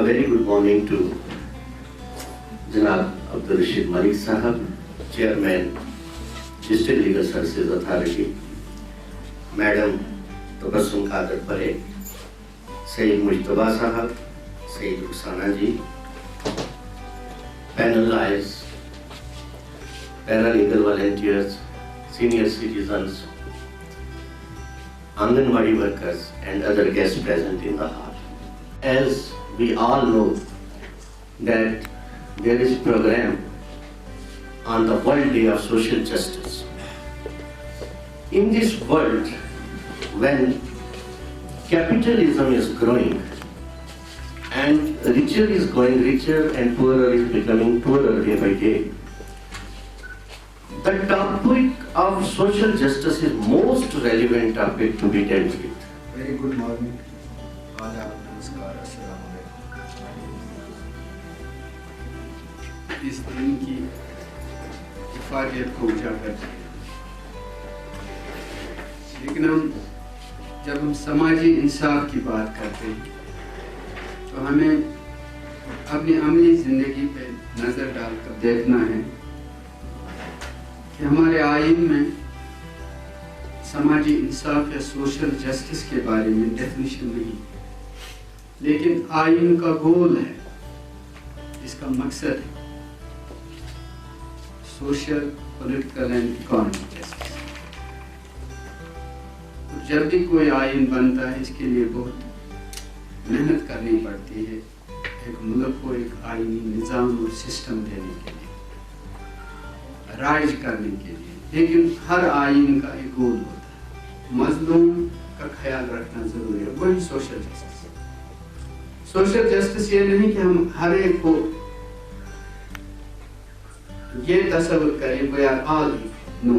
very good morning to Janab Abdul Rashid Malik Sahab, Chairman, District Legal Services Authority, Madam Tabassum Qadir Parekh, Sayyid Mujtaba Sahab, Sayyid Husana Ji, panel lawyers, paralegal volunteers, senior citizens, Anganwadi workers and other guests present in the hall. As we all know that there is a program on the World Day of Social Justice. In this world, when capitalism is growing and richer is going richer and poorer is becoming poorer day by day, the topic of social justice is most relevant topic to be dealt with. Very good morning. नमस्कार, अस्सलाम वालेकुम। इस दिन की इफादियत को उजागर करें। लेकिन जब हम समाजी इंसाफ की बात करते हैं तो हमें अपनी अमली ज़िंदगी पे नज़र डालकर देखना है कि हमारे आइन में समाजी इंसाफ या सोशल जस्टिस के बारे में डेफिनेशन नहीं, लेकिन आइन का गोल है, इसका मकसद है social, political and economic justice. तो जब भी कोई आइन बनता है इसके लिए बहुत मेहनत करनी पड़ती है एक मुल्क को एक आइनी निज़ाम और सिस्टम देने के लिए, राइज करने के लिए। लेकिन हर आइन का एक गोल होता है, मजलूम का ख्याल रखना जरूरी है, वही सोशल जस्टिस। सोशल जस्टिस ये नहीं कि हम हर एक को ये तस्वर करें वी आर ऑल नो,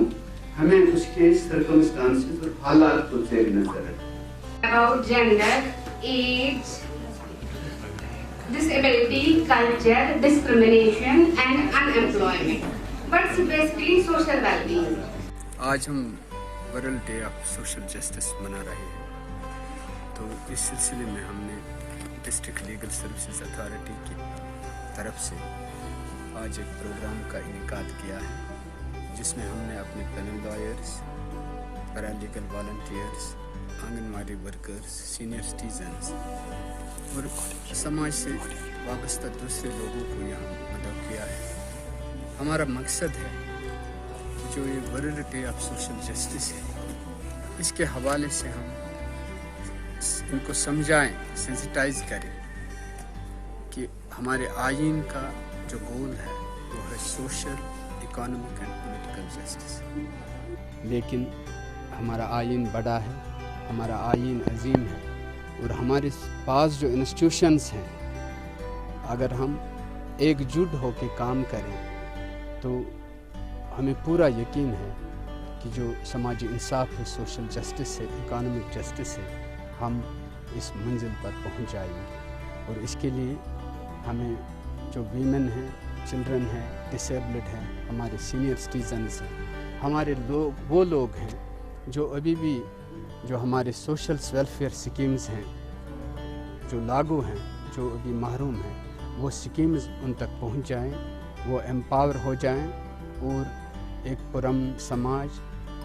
हमें उसके सर्कमस्टांसेस और हालात को जेर नजर रखें। About gender, age, disability, culture, discrimination and unemployment. But basically social well-being. आज हम world day of social justice मना रहे हैं, तो इस सिलसिले में हमने डिस्ट्रिक्ट लीगल सर्विसेज अथॉरिटी की तरफ से आज एक प्रोग्राम का इनेकाद किया है, जिसमें हमने अपने panel lawyers, paralegal volunteers, anganwadi workers, senior citizens और समाज से वाबस्ता दूसरे लोगों को यहाँ मदद किया है। हमारा मकसद है जो ये world day of social justice है, इसके हवाले से हम इनको समझाएं, सेंसिटाइज करें कि हमारे आइन का जो गोल है वो है social, economic and political justice. लेकिन हमारा आइन बड़ा है, हमारा आइन अजीम है और हमारे पास जो इंस्टीट्यूशंस हैं, अगर हम एकजुट होकर काम करें तो हमें पूरा यकीन है कि जो समाजी इंसाफ है, सोशल जस्टिस है, इकोनॉमिक जस्टिस है, हम इस मंजिल पर पहुंच जाएंगे। और इसके लिए हमें जो वीमेन हैं, चिल्ड्रन हैं, डिसेबल्ड हैं, हमारे सीनियर सिटीजन्स हैं, हमारे वो लोग हैं जो अभी भी जो हमारे सोशल वेलफेयर स्कीम्स हैं जो लागू हैं, जो अभी महरूम हैं, वो स्कीम्स उन तक पहुंच जाएं, वो एम्पावर हो जाएं और एक पुरअमन समाज,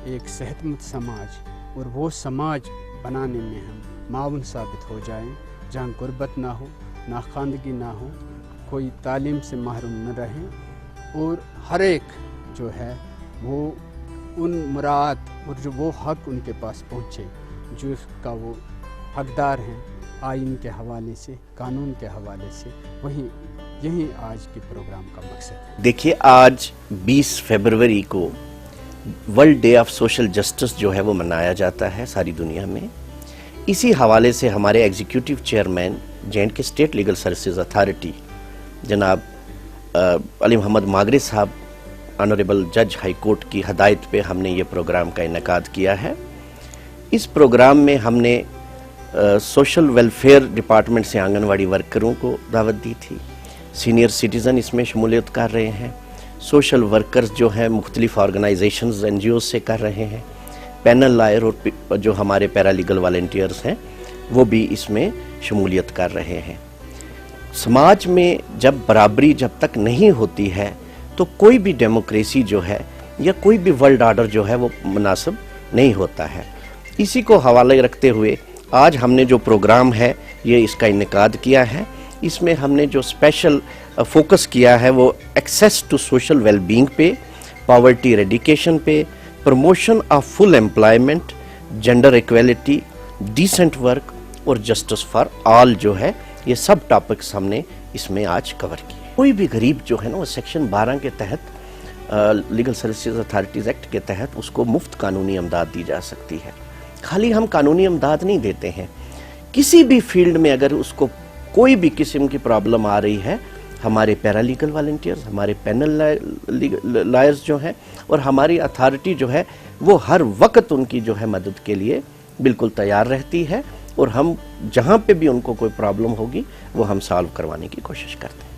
एक सेहतमंद समाज और वो समाज बनाने में हम माउन साबित हो जाएं, जहाँ गुर्बत ना हो, नाखानदगी ना हो, कोई तालीम से महरूम न रहे और हर एक जो है वो उन मुराद और जो वो हक उनके पास पहुँचे जो इसका वो हकदार हैं आइन के हवाले से, कानून के हवाले से। यही आज के प्रोग्राम का मकसद है। देखिए, आज 20 फरवरी को world day of social justice जो है वो मनाया जाता है सारी दुनिया में। इसी हवाले से हमारे executive chairman J&K state legal services authority जनाब अली मोहम्मद मागरी साहब, ऑनरेबल जज हाई कोर्ट की हदायत पे हमने ये प्रोग्राम का इनेकाद किया है। इस प्रोग्राम में हमने सोशल वेलफेयर डिपार्टमेंट से आंगनवाड़ी वर्करों को दावत दी थी, सीनियर सिटीज़न इसमें शमूलियत कर रहे हैं, सोशल वर्कर्स जो हैं मुख्तलिफ ऑर्गेनाइजेशंस NGOs से कर रहे हैं, पैनल लायर और जो हमारे पैरालीगल वॉलंटियर्स हैं वो भी इसमें शमूलियत कर रहे हैं। समाज में जब बराबरी जब तक नहीं होती है तो कोई भी डेमोक्रेसी जो है या कोई भी वर्ल्ड ऑर्डर जो है वो मुनासिब नहीं होता है। इसी को हवाले रखते हुए आज हमने जो प्रोग्राम है ये इसका इनेकाद किया है। इसमें हमने जो स्पेशल फोकस किया है वो एक्सेस टू सोशल वेलबींग पे, पॉवर्टी रेडिकेशन पे, promotion of full employment, gender equality, decent work और जस्टिस फॉर ऑल जो है ये सब टॉपिक्स हमने इसमें आज कवर किए। कोई भी गरीब जो है ना वो सेक्शन 12 के तहत लीगल सर्विसेज अथॉरिटीज़ एक्ट के तहत उसको मुफ्त कानूनी इमदाद दी जा सकती है। खाली हम कानूनी इमदाद नहीं देते हैं, किसी भी फील्ड में अगर उसको कोई भी किस्म की प्रॉब्लम आ रही है, हमारे पैरालीगल वॉलंटियर्स, हमारे पैनल लॉयर्स जो हैं और हमारी अथॉरिटी जो है वो हर वक्त उनकी जो है मदद के लिए बिल्कुल तैयार रहती है और हम जहाँ पे भी उनको कोई प्रॉब्लम होगी वो हम सॉल्व करवाने की कोशिश करते हैं।